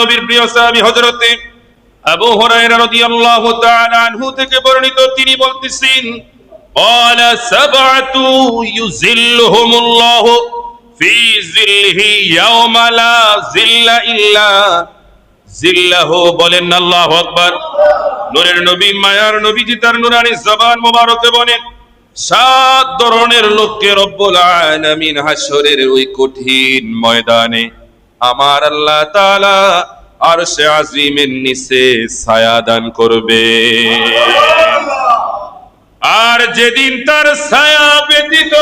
নবীর প্রিয় সাহাবী হযরত আবু হুরায়রা রাদিয়াল্লাহু তাআলা আনহু থেকে বর্ণিত, তিনি বলতেছেন, قال سبعة يظلهم الله في ظله يوم لا ظل إلا ظله। বলেন আল্লাহু আকবার। নূরের নবী, মায়ার নবীজি তার নূরানী জবান মোবারকে বলেন, 7 ধরনের লোককে রব্বুল আলামিন হাসরের ওই কঠিন ময়দানে আমার আল্লাহ তাআলা আরশে আজিমের নিচে ছায়া দান করবে। আর যেদিন তার ছায়া ব্যতীত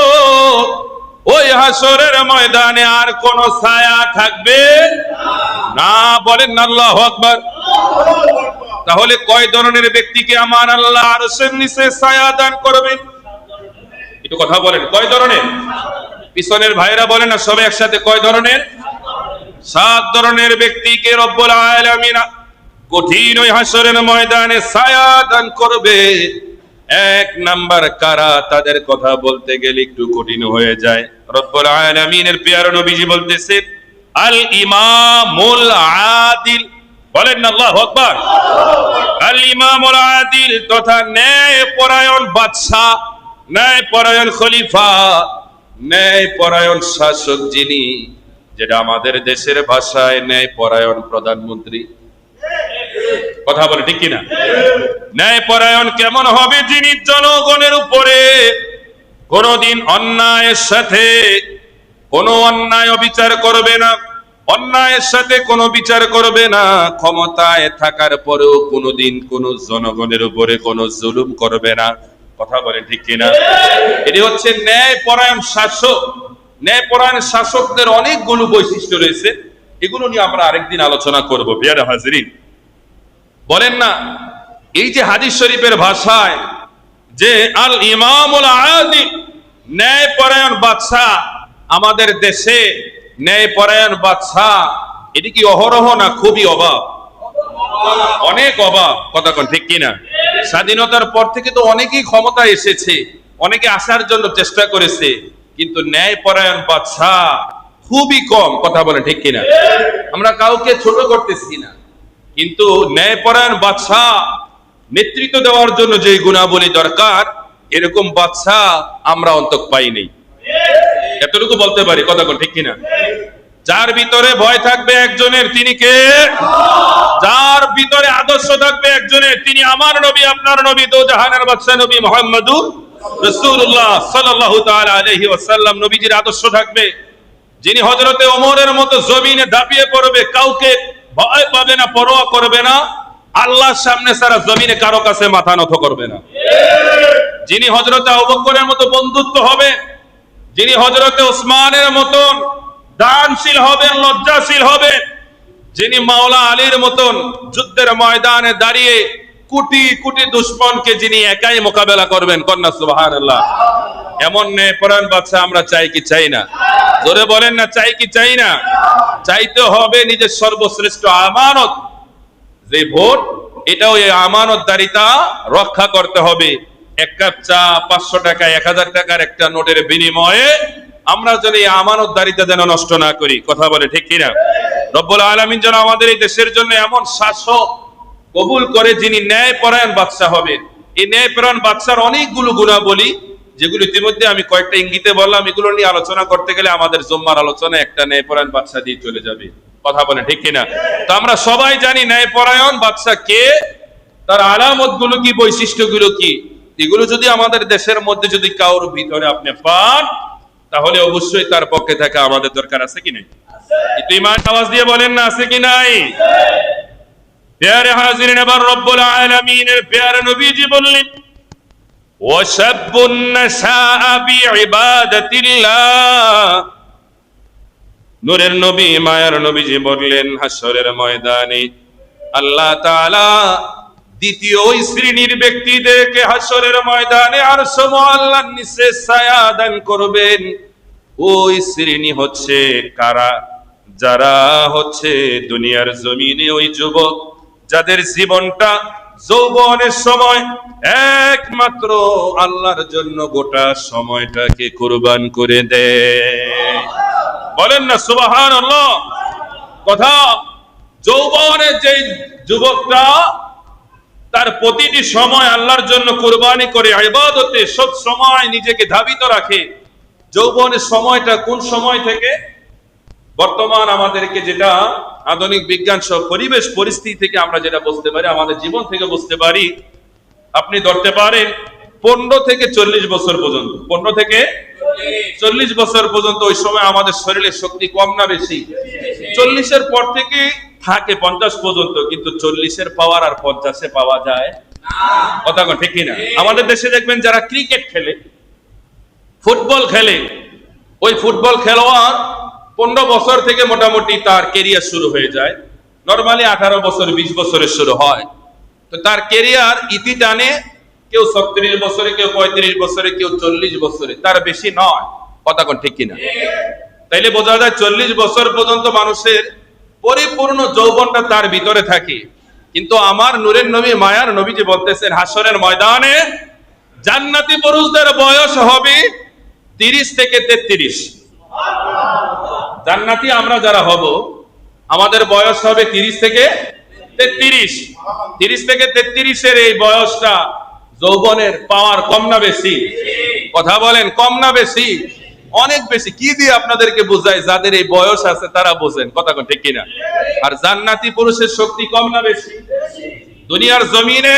ওই হাসরের ময়দানে আর কোন ছায়া থাকবে না। বলেন আল্লাহু আকবার। তাহলে কয় ধরনের ব্যক্তিকে আমার আল্লাহ আরশের নিচে ছায়া দান করবেন? একটু কথা বলেন, কয় ধরনের? পিছনের ভাইরা বলেন না সবাই একসাথে, কয় ধরনের? 7 ধরনের ব্যক্তিকে রব্বুল আলামিন কঠিন ওই হাসরের ময়দানে ছায়া দান করবে। 1 নাম্বার কারা? তাদের কথা বলতে গেলে একটু কঠিন হয়ে যায়। রব্বুল আলামিনের প্রিয় নবীজি বলতেছেন, আল ইমামুল আদিল। বলেন আল্লাহু আকবার। আল ইমামুল আদিল তথা ন্যায় পরায়ণ বাদশা, ন্যায় পরায়ণ খলিফা, ন্যায় পরায়ণ শাসক যিনি, যেটা আমাদের দেশের ভাষায় ন্যায় পরায়ণ প্রধানমন্ত্রী। কথা বলে ঠিক কিনা? ন্যায় পরায়ণ কেমন হবে? যিনি জনগণের উপরে কোনদিন অন্যায়ের সাথে কোনো অন্যায় বিচার করবে না, অন্যায়ের সাথে কোনো বিচার করবে না, ক্ষমতায় থাকার পরেও কোনোদিন কোন জনগণের উপরে কোনো জুলুম করবে না। কথা বলে ঠিক কিনা? এটি হচ্ছে ন্যায় পরায়ণ শাসক। ন্যায় পরায়ণ শাসকদের অনেকগুলো বৈশিষ্ট্য রয়েছে, এগুলো নিয়ে আমরা আরেকদিন আলোচনা করব। প্রিয় হাজিরিন, বলেন না, এই যে হাদিস শরীফের ভাষায় যে আল ইমামুল আদিল, ন্যায় পরায়ণ বাদশা, আমাদের দেশে ন্যায় পরায়ণ বাদশা, এটি কি অহরহ না খুবই অভাব? অনেক অভাব। কথা কোন ঠিক কিনা? স্বাধীনতার পর থেকে তো অনেকেই ক্ষমতা এসেছে, অনেকে আসার জন্য চেষ্টা করেছে, কিন্তু ন্যায় পরায়ণ বাদশা খুবই কম। কথা বলে ঠিক কিনা? আমরা কাউকে ছোট করতেছি না, কিন্তু ন্যায় পরায়ণ বাদশা নেতৃত্ব দেওয়ার জন্য যে গুণাবলী দরকার, এরকম বাদশা আমরা অন্তত পাইনি। এতটুকু বলতে পারি। কথা কোন ঠিক কিনা? যার ভিতরে ভয় থাকবে একজনের, তিনি কে? যার ভিতরে আদর্শ থাকবে একজনের, তিনি আমার নবী, আপনার নবী, দো জাহানের বাদশা নবী মুহাম্মদুর রাসূলুল্লাহ সাল্লাল্লাহু তাআলা আলাইহি ওয়াসাল্লাম নবীজির আদর্শ থাকবে। যিনি হযরতে ওমরের মতো জমিনে দাপিয়ে পড়বে, কাউকে ভয় পাবে না, পরোয়া করবে না, আল্লাহর সামনে সারা জমিনে কারো কাছে মাথা নত করবে না। যিনি হযরতে আবু বকরের মতো বন্ধুত্ব হবে, যিনি হযরতে ওসমানের মতন দানশীল হবেন, লজ্জাশীল হবেন, যিনি মাওলা আলীর মতন যুদ্ধের ময়দানে দাঁড়িয়ে কোটি কোটি দুশমনকে যিনি একাই মোকাবেলা করবেন। কন্যা সুবহানাল্লাহ। এমন ন্যায়পরায়ণ বাদশা আমরা চাই কি চাই না? জোরে বলেন না, চাই কি চাই না? চাইতে হবে নিজের সর্বশ্রেষ্ঠ আমানত যে ভোট, এটাও এই আমানতদারিতা রক্ষা করতে হবে। 1 কাপ চা 500 টাকা 1000 টাকার একটা নোটের বিনিময়ে আমরা যেন এই আমানতদারিতা যেন নষ্ট না করি। কথা বলে ঠিক কিনা? রব্বুল আলামিন যেন আমাদের এই দেশের জন্য এমন শাসক কবুল করে যিনি ন্যায় পরায়ণ বাদশা হবেন। এই ন্যায় পরায়ণ বাদশার অনেকগুলো গুণাবলী, যেগুলো ইতিমধ্যে আমি কয়েকটা ইঙ্গিতে বললাম, এগুলো নিয়ে আলোচনা করতে গেলে আমাদের জুম্মার আলোচনা একটা ন্যায় পরায়ণ বাদশা দিয়ে চলে যাবে। কথা বলে ঠিক কিনা? তো আমরা সবাই জানি ন্যায় পরায়ণ বাদশা কে, তার আলামত গুলো কি, বৈশিষ্ট্য গুলো কি। এগুলো যদি আমাদের দেশের মধ্যে যদি কারোর ভিতরে আপনি পান, তাহলে অবশ্যই তার পক্ষে থাকা আমাদের দরকার আছে কি নাই? একটু ইমান আওয়াজ দিয়ে বলেন না, আছে কি নাই? প্যারে হাজিরিন, এবার রব্বুল আলামিনের প্যারে নবীজি বললেন, ওয়াশাবুন নাশাআ বিইবাদাতিল্লাহ। নূরের নবী, মায়ার নবীজি বললেন, হাসরের ময়দানে আল্লাহ তাআলা দ্বিতীয় ওই শ্রেণীর ব্যক্তিদেরকে হাসরের ময়দানে আরশ মুআল্লার নিচে ছায়া দান করবেন। ওই শ্রেণী হচ্ছে কারা? যারা হচ্ছে দুনিয়ার জমিনে ওই যুবক যাদের জীবনটা যৌবনের সময় একমাত্র আল্লাহর জন্য গোটা সময়টাকে কুরবান করে দেয়। বলেন না সুবহানাল্লাহ। কথা, যৌবন যৌবনে যে যুবকটা তার প্রতিটি সময় আল্লাহর জন্য কুরবানি করে ইবাদতে সব সময় নিজেকে ধাবিত রাখে, যৌবনের সময়টা কোন সময় থেকে বর্তমান আমাদেরকে যেটা আধুনিক বিজ্ঞান সহ পরিবেশ পরিস্থিতি থেকে আমরা যেটা বুঝতে পারি, আমাদের জীবন থেকে বুঝতে পারি, আপনি ধরতে পারেন 15 থেকে 40 বছর পর্যন্ত, 15 থেকে 40 বছর পর্যন্ত ওই সময় আমাদের শরীরে শক্তি কম না বেশি? 40-এর পর থেকে থাকে 50 পর্যন্ত, কিন্তু 40-এর পাওয়ার আর 50-এ পাওয়া যায় কথা ঠিক কিনা? আমাদের দেশে দেখবেন যারা ক্রিকেট খেলে, ফুটবল খেলে, ওই ফুটবল খেলোয়াড় 15 বছর থেকে মোটামুটি তার কেরিয়ার শুরু হয়ে যায়। নরমালি 18 বছর 20 বছরে শুরু হয়, তো তার কেরিয়ার ইতি টানে কেউ 36 বছরে, কেউ 35 বছরে, কেউ 40 বছরে, তার বেশি নয় কথা ঠিক কিনা? তাইলে বোঝা যায় 40 বছর পর্যন্ত মানুষের পরিপূর্ণ যৌবনটা তার ভিতরে থাকে। কিন্তু আমার নূরের নবী মায়ার নবী যে বলতেছেন হাসরের ময়দানে জান্নাতি পুরুষদের বয়স হবে 30 থেকে 33। জান্নাতি আমরা যারা হব আমাদের বয়স হবে 30 থেকে 33। 30 থেকে 33-এর এই বয়সটা যৌবনের পাওয়ার কম না বেশি? কথা বলেন, কম না বেশি? অনেক বেশি। কি দিয়ে আপনাদেরকে বোঝায়? যাদের এই বয়স আছে তারা বোঝেন কথা ঠিক কিনা? আর জান্নাতি পুরুষের শক্তি কম না বেশি? দুনিয়ার জমিনে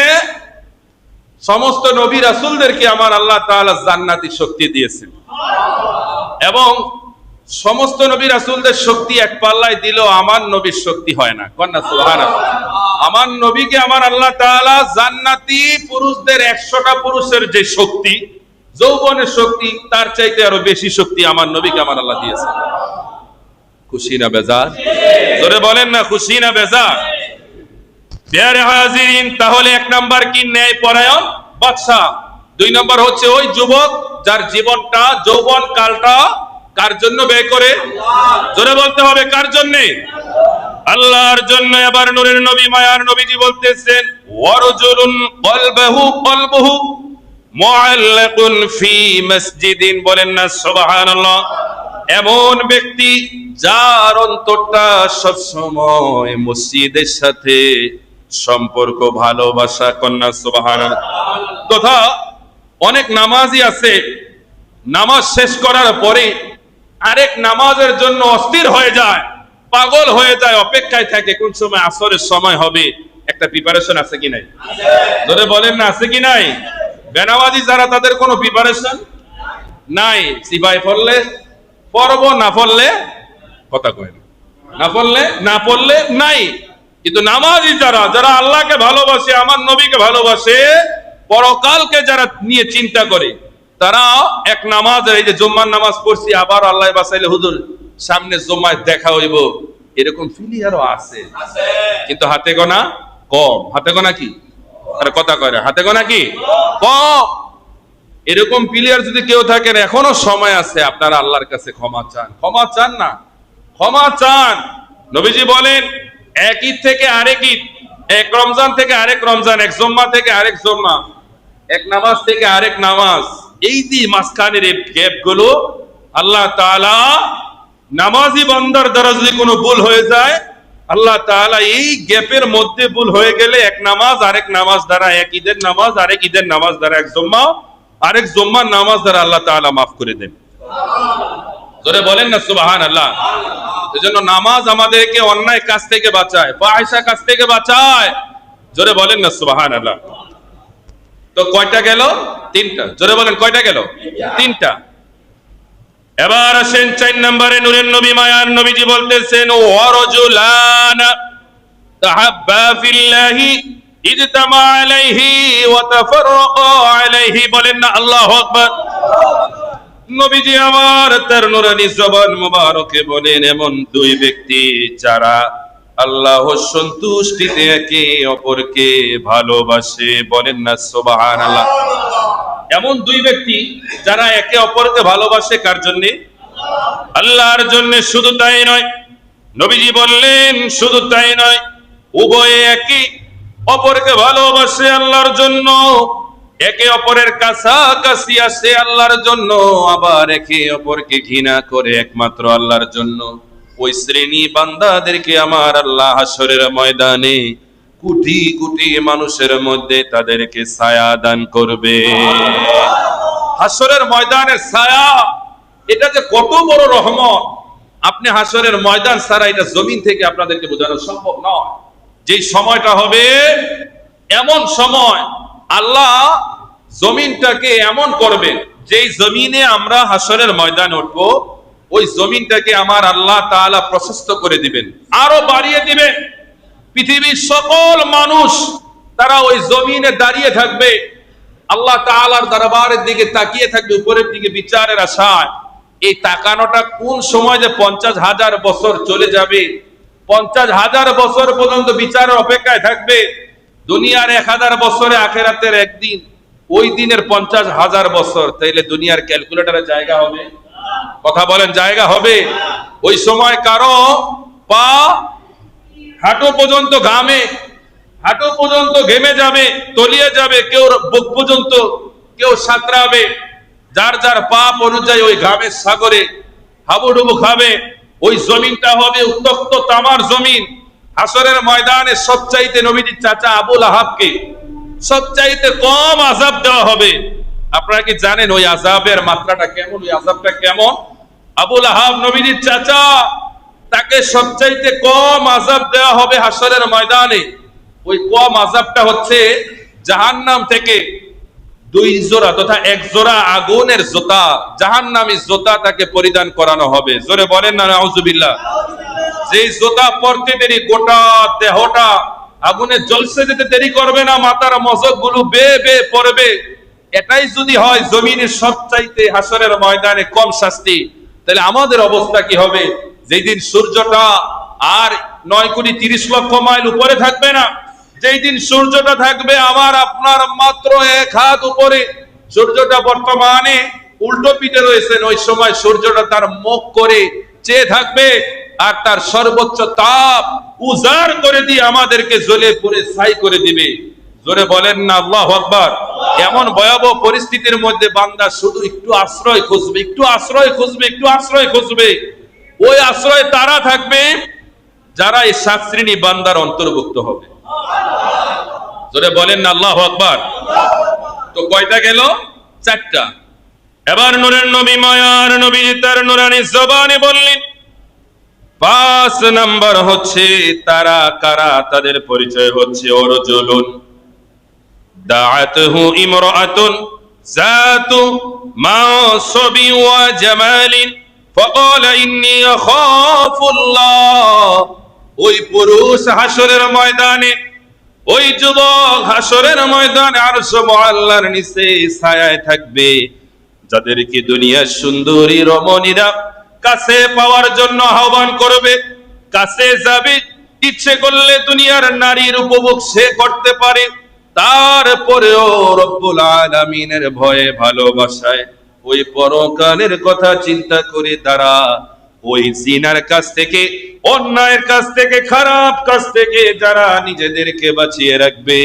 সমস্ত নবী রাসূলদেরকে আমার আল্লাহ তাআলা জান্নাতি শক্তি দিয়েছেন, এবং সমস্ত নবী রাসূলদের শক্তি এক পাল্লায় দিল, আমার নবীর শক্তি হয় না। কন্যা সুবহানাল্লাহ। আমার নবীকে আমার আল্লাহ তাআলা জান্নাতি পুরুষদের 100টা পুরুষের যে শক্তি, যৌবনের শক্তি, তার চাইতে আরো বেশি শক্তি আমার নবীকে আমার আল্লাহ দিয়েছে। খুশি না বেজার? জোরে বলেন না, খুশি না বেজার? প্যারে হাজিরিন, তাহলে 1 নাম্বার কি? ন্যায় পরায়ণ বাদশা। 2 নাম্বার হচ্ছে ওই যুবক যার জীবনটা, যৌবন কালটা কার জন্য ব্যয় করে? জোরে বলতে হবে, কার জন্য? আল্লাহর জন্য। এবার নূরের নবী মায়ার নবীজি বলতেছেন ওয়ারজুলুন কলবুহু মুআল্লাকুন ফি মসজিদিন, বলেন না সুবহানাল্লাহ। এমন ব্যক্তি যার অন্তরটা সব সময় মসজিদের সাথে সম্পর্ক, ভালোবাসা, কন্যা সুবহানাল্লাহ। তথা অনেক নামাজি আছে, নামাজ শেষ করার পরে আরেক নামাজের জন্য অস্থির হয়ে যায়, পাগল হয়ে যায়, অপেক্ষায় থাকে কোন সময় আসরের সময় হবে। একটা প্রিপারেশন আছে কি নাই? ধরে বলেন না, আছে কি নাই? বেনামাজি যারা, তাদের কোনো প্রিপারেশন নাই। সিপাই পড়লে পড়ব, না পড়লে কথা কয় না, না পড়লে নাই। কিন্তু নামাজি যারা, যারা আল্লাহকে ভালোবাসে, আমার নবীকে ভালোবাসে, পরকালকে যারা নিয়ে চিন্তা করে, তারা এক নামাজের, এই যে জুম্মার নামাজ পড়ছি, আবার আল্লাহ বাঁচাইলে হুজুর সামনে জুম্মায় দেখা হইব, এরকম ফিলি আরো আছে, কিন্তু হাতে গোনা কম। হাতে গোনা কি? আরে কথা কয় না, হাতে গোনা কি কম। এরকম প্লেয়ার যদি কেউ থাকেন, এখনো সময় আছে, আপনারা আল্লাহর কাছে ক্ষমা চান। ক্ষমা চান না, ক্ষমা চান। নবীজি বলেন এক ঈদ থেকে আরেক ঈদ, এক রমজান থেকে আরেক রমজান, এক জুম্মা থেকে আরেক জুম্মা, এক নামাজ থেকে আরেক নামাজ, এই যে মাঝখানের এই গ্যাপ গুলো আল্লাহ তাআলা, নামাজি বান্দার দ্বারা যদি কোনো ভুল হয়ে যায়, আল্লাহ তাআলা এই গ্যাপের মধ্যে ভুল হয়ে গেলে এক নামাজ আরেক নামাজ দ্বারা, এক ঈদের নামাজ আরেক ঈদের নামাজ দ্বারা, এক জুম্মা আরেক জুম্মার নামাজ দ্বারা আল্লাহ তাআলা মাফ করে দেন। জোরে বলেন না সুবহানাল্লাহ। এজন্য নামাজ আমাদেরকে অন্যায় কাজ থেকে বাঁচায়, ফাহিশা কাজ থেকে বাঁচায়। জোরে বলেন না সুবহানাল্লাহ। তো কয়টা গেল? 3টা। জোরে বলেন কয়টা গেল? 3টা। এবার আসেন 4 নম্বরে, নূরের নবী মায়ার নবীজি বলতেছেন ওয়ারজুলান তাহাব্বা ফিল্লাহি ইজতামা আলাইহি ওয়া তাফাররাকা আলাইহি, বলেন না আল্লাহু আকবার। নবীজি আমার তার নূরানী জবান মুবারকে বলেন এমন 2 ব্যক্তি যারা আল্লাহর সন্তুষ্টিতে একে অপরকে ভালোবাসে, বলেন না সুবহানাল্লাহ। এমন 2 ব্যক্তি যারা একে অপরকে ভালোবাসে, কার জন্য? আল্লাহর জন্য। শুধু তাই নয়, নবীজি বললেন শুধু তাই নয়, উভয়ে একে অপরকে ভালোবাসে আল্লাহর জন্য, একে অপরের কাছাকাছি আসে আল্লাহর জন্য, আবার একে অপরকে ঘৃণা করে একমাত্র আল্লাহর জন্য। ওই শ্রেণী বান্দাদেরকে আমার আল্লাহ হাসরের ময়দানে কোটি কোটি মানুষের মধ্যে তাদেরকে ছায়া দান করবে। হাসরের ময়দানের ছায়া, এটা যে কত বড় রহমত, আপনি হাসরের ময়দান ছাড়া এটা জমিন থেকে আপনাদেরকে বোঝানো সম্ভব নয়। যেই সময়টা হবে, এমন সময় আল্লাহ জমিনটাকে এমন করবেন, যেই জমিনে আমরা হাসরের ময়দানে উঠবো, ওই জমিনটাকে আমার আল্লাহ তাআলা প্রশস্ত করে দিবেন, আরো বাড়িয়ে দিবেন। পৃথিবীর সকল মানুষ তারা ওই জমিনে দাঁড়িয়ে থাকবে, আল্লাহ তাআলার দরবারের দিকে তাকিয়ে থাকবে, উপরের দিকে বিচারের আশায়। এই তাকানোটা কোন সময় যে 50,000 বছর চলে যাবে, 50,000 বছর পর্যন্ত বিচারের অপেক্ষায় থাকবে। দুনিয়ার 1000 বছরে আখেরাতের একদিন, ওই দিনের 50,000 বছর। তাইলে দুনিয়ার ক্যালকুলেটরে জায়গা হবে? কথা বলেন, জায়গা হবে? ওই সময় কারো পা হাঁটু পর্যন্ত ঘামে, হাঁটু পর্যন্ত ঘেমে যাবে, তলিয়ে যাবে, কেউ বুক পর্যন্ত, কেউ সাঁতরাবে। যার যার পাপ অনুযায়ী ওই ঘামের সাগরে হাবুডুবু খাবে। ওই জমিনটা হবে উত্তপ্ত তামার জমিন। হাসরের ময়দানে সবচাইতে নবীজির চাচা আবু লাহাবকে সবচাইতে কম আযাব দেওয়া হবে। আপনারা কি জানেন ওই আযাবের মাত্রাটা কেমন, ওই আযাবটা কেমন? আবু লাহাব নবীজির চাচা, তাকে সবচাইতে কম আযাব দেওয়া হবে হাসরের ময়দানে। ওই কম আযাবটা হচ্ছে জাহান্নাম থেকে 2 জোড়া তথা 1 জোড়া আগুনের জুতা, জাহান্নামী জুতা তাকে পরিধান করানো হবে। জোরে বলেন না নাউজুবিল্লাহ। যে জুতা পরতে দেরি গোটা দেহটা আগুনে জ্বলতে যেতে দেরি করবে না, মাথার মজক গুলো বেয়ে বেয়ে পড়বে। এটাই যদি হয় জমিনের সবচাইতে হাসরের ময়দানে কম শাস্তি, তাহলে আমাদের অবস্থা কি হবে? যেই দিন সূর্যটা আর 9,30,00,000 মাইল উপরে থাকবে না, যেই দিন সূর্যটা থাকবে আমার আপনার মাত্র 1 হাত উপরে, সূর্যটা বর্তমানে উল্টো পিঠে রয়েছেন, ওই সময় সূর্যটা তার মুখ করে চেয়ে থাকবে, আর তার সর্বোচ্চ তাপ উজাড় করে দিয়ে আমাদেরকে জ্বলে পুড়ে ছাই করে দিবে। জোরে বলেন না আল্লাহু আকবার। এমন ভয়াবহ পরিস্থিতির মধ্যে বান্দা শুধু একটু আশ্রয় খুঁজবে, একটু আশ্রয় খুঁজবে, একটু আশ্রয় খুঁজবে। ওই আশ্রয় তারা থাকবে যারা এই 7 শ্রেণী বান্দার অন্তর্ভুক্ত হবে। জোরে বলেন না আল্লাহু আকবার। তো কয়টা গেল? 4টা। এবার নূরের নবী, মায়ার নবী তার নূরানী জবানে বললেন 5 নাম্বার হচ্ছে তারা কারা, তাদের পরিচয় হচ্ছে ওরজুলুন দাআতুহু ইমরাআতুন যাতু মাসবি ওয়া জামালিন ফাকালা ইন্নী আখাফুল্লাহ। ওই পুরুষ হাসরের ময়দানে, ওই যুবক হাসরের ময়দানে আরশ মুআল্লার নিচে ছায়ায় থাকবে, যাদেরকে দুনিয়ার সুন্দরী রমণীরা কাছে পাওয়ার জন্য আহ্বান করবে, কাছে যাবে। ইচ্ছে করলে দুনিয়ার নারীর উপভোগ সে করতে পারে, তারপরেও রব্বুল আলামিনের ভয়ে ভালোবাসায় ওই পরকালের কথা চিন্তা করে তারা ওই জিনার কাছ থেকে, অন্যায়ের কাছ থেকে, খারাপ কাজ থেকে যারা নিজেদেরকে বাঁচিয়ে রাখবে,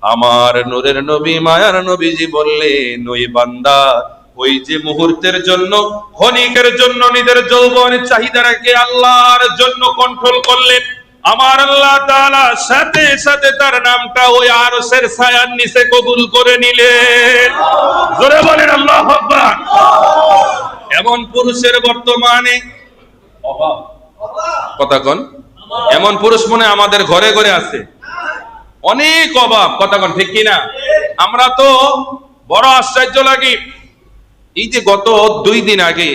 আমার নূরের নবী মায়ার নবীজি বললেন ওই বান্দা ওই যে মুহূর্তের জন্য, ক্ষণিকের জন্য নিজের যৌবনের চাহিদাকে আল্লাহর জন্য কন্ট্রোল করলেন, আমার আল্লাহ তাআলা সাথে সাথে তার নামটা ওই আরশের ছায়ার নিচে কবুল করে নিলেন। জোরে বলেন আল্লাহু আকবার। এমন পুরুষের বর্তমানে অভাব, কথা কোন? এমন পুরুষ মনে আমাদের ঘরে ঘরে আছে, অনেক অভাব, কথা কোন ঠিক কিনা? আমরা তো বড় আশ্চর্য লাগে। এই যে গত 2 দিন আগে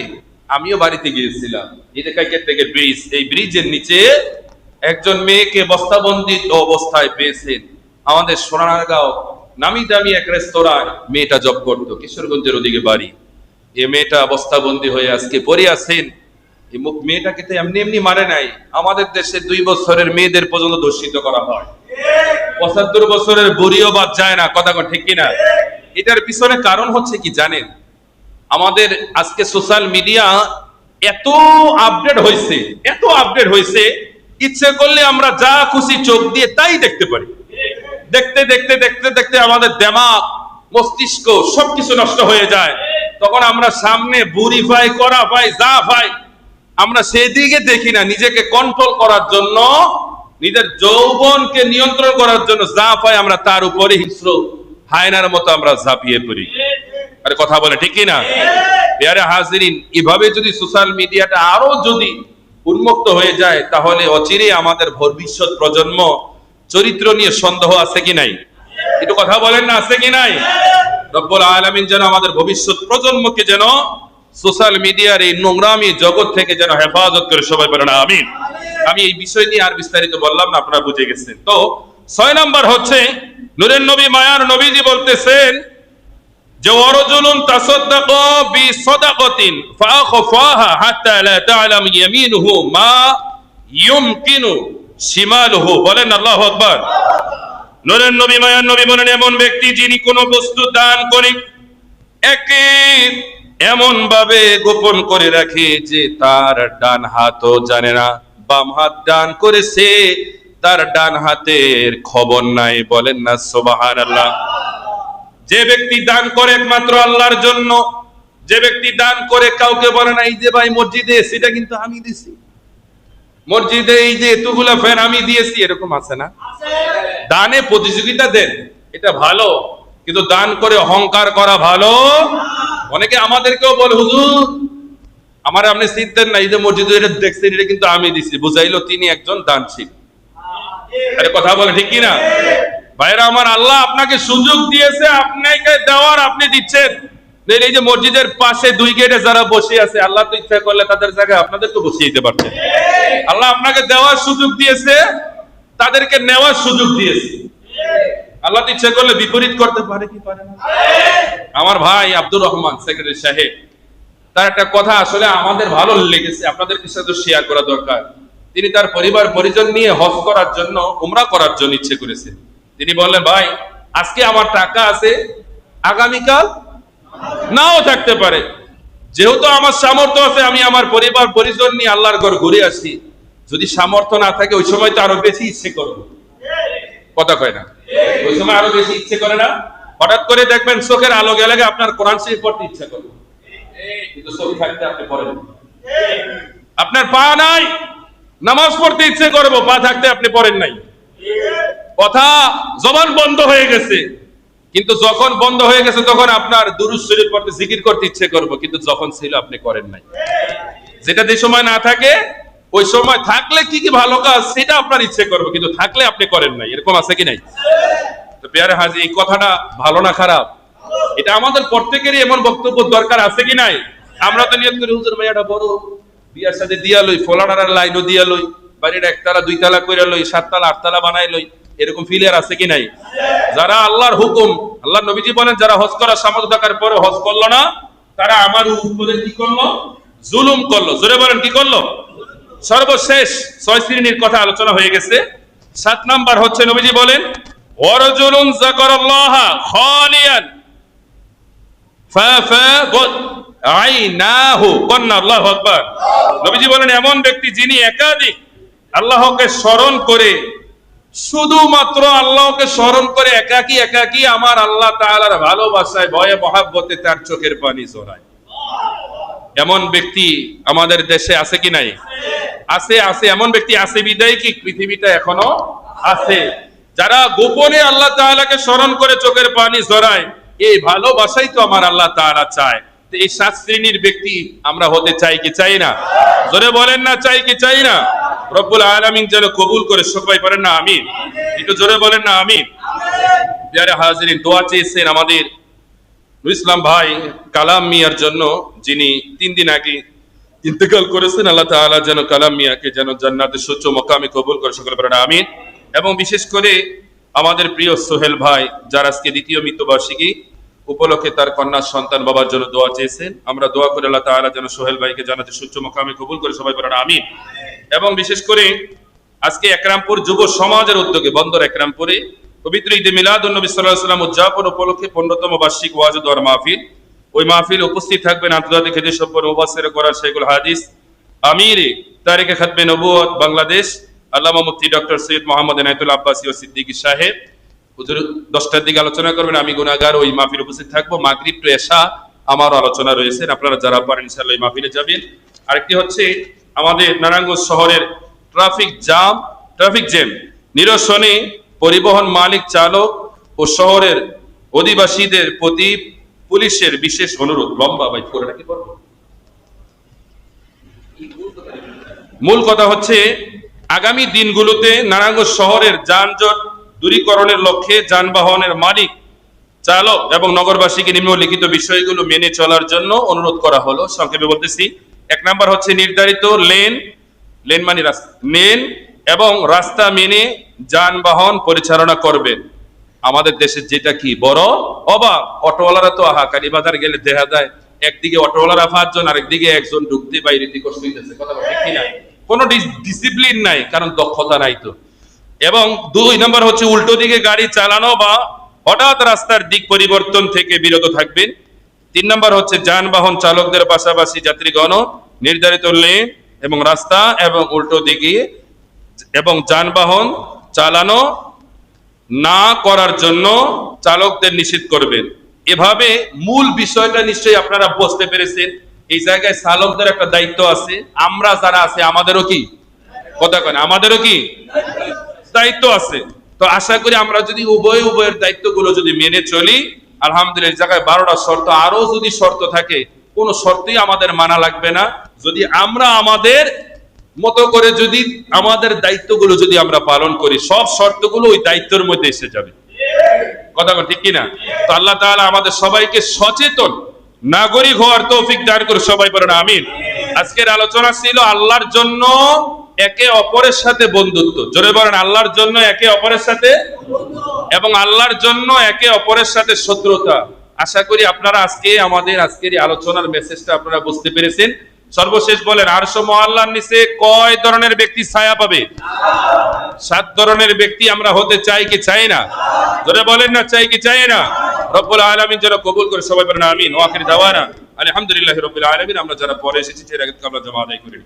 আমিও বাড়িতে গিয়েছিলাম, এই থেকে ব্রিজ, এই ব্রিজের নিচে একজন মেয়েকে বস্তাবন্দি অবস্থায় পেয়েছেন। আমাদের সোনারগাঁও নামি দামি এক রেস্তোরাঁয় মেয়েটা জব করতো, কিশোরগঞ্জের ওদিকে বাড়ি। এই মেয়েটা বস্তাবন্দি হয়ে আজকে পড়ে আছেন। এই মেয়েটাকে তো এমনি এমনি মারে নাই। আমাদের দেশে 2 বছরের মেয়েদের পর্যন্ত দর্শিত করা হয়, 75 বছরের বুড়িও বাদ যায় না, কথা ঠিক কিনা? এটার পিছনে কারণ হচ্ছে কি জানেন? আমাদের আজকে সোশ্যাল মিডিয়া এত আপডেট হয়েছে, এত আপডেট হয়েছে, ইচ্ছে করলে আমরা যা খুশি চোখ দিয়ে তাই দেখতে পারি। দেখতে দেখতে দেখতে দেখতে আমাদের দিমাগ, মস্তিষ্ক সবকিছু নষ্ট হয়ে যায়। তখন আমরা সামনে বুড়ি পাই, করা পাই, যা পাই, আমরা সেদিকে দেখি না, নিজেকে কন্ট্রোল করার জন্য, নিজের যৌবনকে নিয়ন্ত্রণ করার জন্য যা পাই আমরা তার উপরে হিংস্র হায়নার মতো আমরা ঝাঁপিয়ে পড়ি। আরে কথা বলে ঠিক কি না? প্রিয় হাজিরিন, এভাবে যদি সোশ্যাল মিডিয়াটা আরো যদি উন্মুক্ত হয়ে যায়, তাহলে অচিরে আমাদের ভবিষ্যৎ প্রজন্ম চরিত্র নিয়ে সন্দেহ আছে কি নাই? একটু কথা বলেন না, আছে কি নাই? রব্বুল আলামিন যেন আমাদের ভবিষ্যৎ প্রজন্মকে যেন সোশ্যাল মিডিয়ার এই নোংরামি জগৎ থেকে যেন হেফাজত করে, সবাই বলেন আমিন। আমি এই বিষয় নিয়ে আর বিস্তারিত বললাম না, আপনারা বুঝে গেছেন। তো 6 নাম্বার হচ্ছে, নূরের নবী মায়ার নবীজি বলতেছেন যে ওয়ারজুলুন তাসাদ্দাকা বিসাদাকাতিন ফাআখফাহা হাত্তা লা তা'লাম ইয়ামিনুহু মা ইউমকিনু শিমালুহু। বলেন আল্লাহু আকবার। নূরের নবী মায়ার নবী বলেন, এমন ব্যক্তি যিনি কোন বস্তু দান করে একে এমন ভাবে গোপন করে রাখে যে তার ডান হাতও জানে না বাম হাত দান করেছে, তার ডান হাতের খবর নাই। বলেন না সুবহানাল্লাহ। যে ব্যক্তি দান করে একমাত্র আল্লাহর জন্য, যে ব্যক্তি দান করে কাউকে বলে না এই যে ভাই মসজিদে সেটা কিন্তু আমি দিছি, মসজিদে এই যে এতগুলা ফ্যান আমি দিয়েছি, এরকম আছে না? দানে প্রতিযোগিতা দেন, এটা ভালো, কিন্তু দান করে অহংকার করা ভালো। অনেকে আমাদেরকেও বলে হুজুর আমার আপনি চিনতেন না, এই যে মসজিদে এটা দেখছেন এটা কিন্তু আমি দিছি, বুঝাইলো তিনি একজন দানশীল। আরে কথা বলে ঠিক কি না? ভাইরা আমার, আল্লাহ আপনাকে সুযোগ দিয়েছে, আপনাকে দেওয়ার আপনি দিচ্ছেন। এই যে মসজিদের পাশে 2 গেটে যারা বসে আছে, আল্লাহ তো ইচ্ছা করলে তাদের জায়গায় আপনাদেরকে বসিয়ে দিতে পারতেন। আল্লাহ আপনাকে দেওয়ার সুযোগ দিয়েছে, তাদেরকে নেওয়ার সুযোগ দিয়েছে। আল্লাহ তো ইচ্ছা করলে বিপরীত করতে পারে কি পারে না? আমার ভাই আব্দুর রহমান সেক্রেটারি সাহেব, তার একটা কথা আসলে আমাদের ভালো লেগেছে, আপনাদের সাথে শেয়ার করা দরকার। তিনি তার পরিবার পরিজন নিয়ে হজ করার জন্য, উমরা করার জন্য ইচ্ছে করেছেন। তিনি বললেন, ভাই আজকে আমার টাকা আছে, আগামীকাল নাও থাকতে পারে, যেহেতু আমার সামর্থ্য আছে আমি আমার পরিবার পরিজন নিয়ে আল্লাহর ঘর ঘুরে আসি। যদি সামর্থ্য না থাকে ওই সময় তো আরো বেশি ইচ্ছে করবো, কথা কয় না? ওই সময় আরো বেশি ইচ্ছে করে না? হঠাৎ করে দেখবেন চোখের আলো গেলে আপনার কোরআন শরীফ পড়তে ইচ্ছা করবে, কিন্তু চোখ থাকতে আপনি পড়েন। আপনার পা নাই, নামাজ পড়তে ইচ্ছে করবো, পা থাকতে আপনি পড়েন নাই। কথা জবান বন্ধ হয়ে গেছে, কিন্তু যখন বন্ধ হয়ে গেছে তখন আপনার দুরূদ শরীফ পড়তে, জিকির করতে ইচ্ছে করবো, কিন্তু যখন ছিল আপনি করেন নাই। যেটা যে সময় না থাকে, ওই সময় থাকলে কি কি ভালো কাজ সেটা আপনার ইচ্ছে করবে, কিন্তু থাকলে আপনি করেন নাই। এরকম আছে কি নাই? তো প্রিয় হাজী, এই কথাটা ভালো না খারাপ? এটা আমাদের প্রত্যেকেরই এমন বক্তব্য দরকার আছে কি নাই? আমরা তো নিয়ত করি হুজুর ভাইয়াটা বড়, বিয়ার সাথে দিয়া লই, ফলানার লাইনও দিয়া লই, বাড়ির 1 তালা 2 তালা করে লই, 7 তালা 8 তালা বানাই লই, এরকম ফিলিয়ার আছে কি নাই? যারা আল্লাহর হুকুম, আল্লাহ নবীজি বলেন যারা হজ করার সামর্থ্য থাকার পরে হজ করলো না, তারা আমার উপরে কি করলো? জুলুম করলো। জোরে বলেন কি করলো? সর্বশেষ 6 শ্রেণীর কথা আলোচনা হয়ে গেছে। 7 নাম্বার হচ্ছে, নবীজি বলেন ওয়ারজুলুন যাকারাল্লাহ খালিয়ান ফাফাদাত আইনাহু। কন্না আল্লাহু আকবার। নবীজি বলেন এমন ব্যক্তি যিনি একাধিক আল্লাহকে স্মরণ করে, শুধুমাত্র আল্লাহকে স্মরণ করে একাকী একাকী আমার আল্লাহ তাআলার ভালোবাসায় ভয়ে মহাব্বতে তার চোখের পানি ঝরায়, এমন ব্যক্তি আমাদের দেশে আছে কি নাই? আছে, আছে। এমন ব্যক্তি আছে বিদায় কি পৃথিবীটা এখনো আছে, যারা গোপনে আল্লাহ তাআলাকে স্মরণ করে চোখের পানি ঝরায়। এই ভালোবাসাই তো আমার আল্লাহ তাআলা চায়। তো এই 7 শ্রেণীর ব্যক্তি আমরা হতে চাই কি চাই না? জোরে বলেন না, চাই কি চাই না? রব্বুল আলামিন যেন কবুল করে, সবাই বলেন না আমিন। একটু জোরে বলেন না আমিন। প্রিয় হাজিরিন, দোয়া চেয়েছেন আমাদের ইসলাম ভাই কালাম মিয়ার জন্য, যিনি 3 দিন আগে ইন্তেকাল করেছেন। আল্লাহ তাআলা যেন কালাম মিয়াকে যেন জান্নাতের সুচ্চ মাকামে কবুল করে, সকলে বলেন আমিন। এবং বিশেষ করে আমাদের প্রিয় সোহেল ভাই, যার আজকে 2য় মৃত্যুবার্ষিকী উপলক্ষে তার কন্যা সন্তান বাবার জন্য দোয়া চেয়েছেন। আমরা দোয়া করে আল্লাহ তাআলা যেন সোহেল ভাইকে জান্নাতের সুচ্চ মাকামে কবুল করে, সবাই বলেন আমিন। এবং বিশেষ করে আজকে একরামপুর যুব সমাজের উদ্যোগে বন্দর একরামপুরে পবিত্র ঈদে মিলাদুন নবী সাল্লাল্লাহু আলাইহি ওয়াসাল্লাম উদযাপন উপলক্ষে 15তম বার্ষিক ওয়াজ ও দোয়ার মাহফিল। ওই মাহফিলে উপস্থিত থাকবেন আন্তর্জাতিক হাদিস সম্পন্ন মুফাসসির কোরআন শাইখুল হাদিস আমিরে তারিখে খাতমে নবুয়ত বাংলাদেশ আল্লামা মুফতি ডক্টর সৈয়দ মোহাম্মদ এনায়েতুল আব্বাসী ও সিদ্দিকী সাহেব। হুজুর 10টার দিকে আলোচনা করবেন, আমি গুনাহগার ওই মাহফিলে উপস্থিত থাকবো। মাগরিব টু এশা আমার আলোচনা রয়েছে, আপনারা যারা পারেন ইনশাআল্লাহ এই মাহফিলে যাবেন। আরেকটি হচ্ছে আমাদের নারায়ণগঞ্জ শহরের ট্রাফিক জ্যাম নিরসনে পরিবহন মালিক, চালক ও শহরের অধিবাসীদের প্রতি পুলিশের বিশেষ অনুরোধ। লম্বা ভাই, পুরোটা কি করবো? মূল কথা হচ্ছে, আগামী দিনগুলোতে নারায়ণগঞ্জ শহরের যানজট দূরীকরণের লক্ষ্যে যানবাহনের মালিক, চালক এবং নগরবাসীকে নিম্নলিখিত বিষয়গুলো মেনে চলার জন্য অনুরোধ করা হলো। সংক্ষেপে বলতেছি, 1 নাম্বার হচ্ছে নির্ধারিত লেন এবং রাস্তা মেনে যানবাহন পরিচালনা করবেন। আমাদের দেশে যেটা কি বড় অবাক, অটোওয়ালারা তো কালীবাজার গেলে দেখা যায় একদিকে অটোওয়ালারা 5 জন, আরেকদিকে একজন ঢুকতে বাইরে দিকে কষ্ট হইতেছে। কথা ঠিক কিনা? কোনো ডিসিপ্লিন নাই, কারণ দক্ষতা নাই তো। এবং 2 নাম্বার হচ্ছে উল্টো দিকে গাড়ি চালানো বা হঠাৎ রাস্তার দিক পরিবর্তন থেকে বিরত থাকবেন। 3 নাম্বার হচ্ছে যানবাহন চালকদের পাশাপাশি যাত্রীগণ নির্ধারিত লেন এবং রাস্তা এবং উল্টো দিকে এবং যানবাহন চালানো না করার জন্য চালকদের নিষেধ করবেন। এভাবে মূল বিষয়টা নিশ্চয়ই আপনারা বুঝতে পেরেছেন। এই জায়গায় চালকদের একটা দায়িত্ব আছে, আমরা যারা আছে আমাদেরও কি কথা কয়, আমাদেরও কি দায়িত্ব আছে। তো আশা করি আমরা যদি উভয়ের দায়িত্বগুলো যদি মেনে চলি, আলহামদুলিল্লাহ। এই জায়গায় 12টা শর্ত, আরো যদি শর্ত থাকে কোন শর্তই আমাদের মানা লাগবে না। যদি আমরা আমাদের মতো করে যদি আমাদের দায়িত্বগুলো যদি আমরা পালন করি, সব শর্তগুলো ওই দায়িত্বের মধ্যে এসে যাবে। কথা ঠিক কিনা? তো আল্লাহ তাআলা আমাদের সবাইকে সচেতন নাগরিক হওয়ার তৌফিক দান করে, সবাই বলেন আমিন। আজকের আলোচনা ছিল আল্লাহর জন্য একে অপরের সাথে বন্ধুত্ব। জোরে বলেন আল্লাহর জন্য একে অপরের সাথে, এবং আল্লাহর জন্য একে অপরের সাথে শত্রুতা। আশা করি আপনারা আজকের এই আলোচনার মেসেজটা আপনারা বুঝতে পেরেছেন। সর্বশেষ বলেন, আরশ মুআল্লার নিচে কয় ধরনের ব্যক্তি ছায়া পাবে? 7 ধরনের ব্যক্তি আমরা হতে চাই কি চাই না? জোরে বলেন না, চাই কি চাই না? রব্বুল আলামিন যেন কবুল করে, সবাই বলেন আমিন। ওয়া আখির দাওয়ানা আলহামদুলিল্লাহি রাব্বিল আলামিন। আমরা যারা পরে এসেছি সেটা আমরা জমা আদায় করি।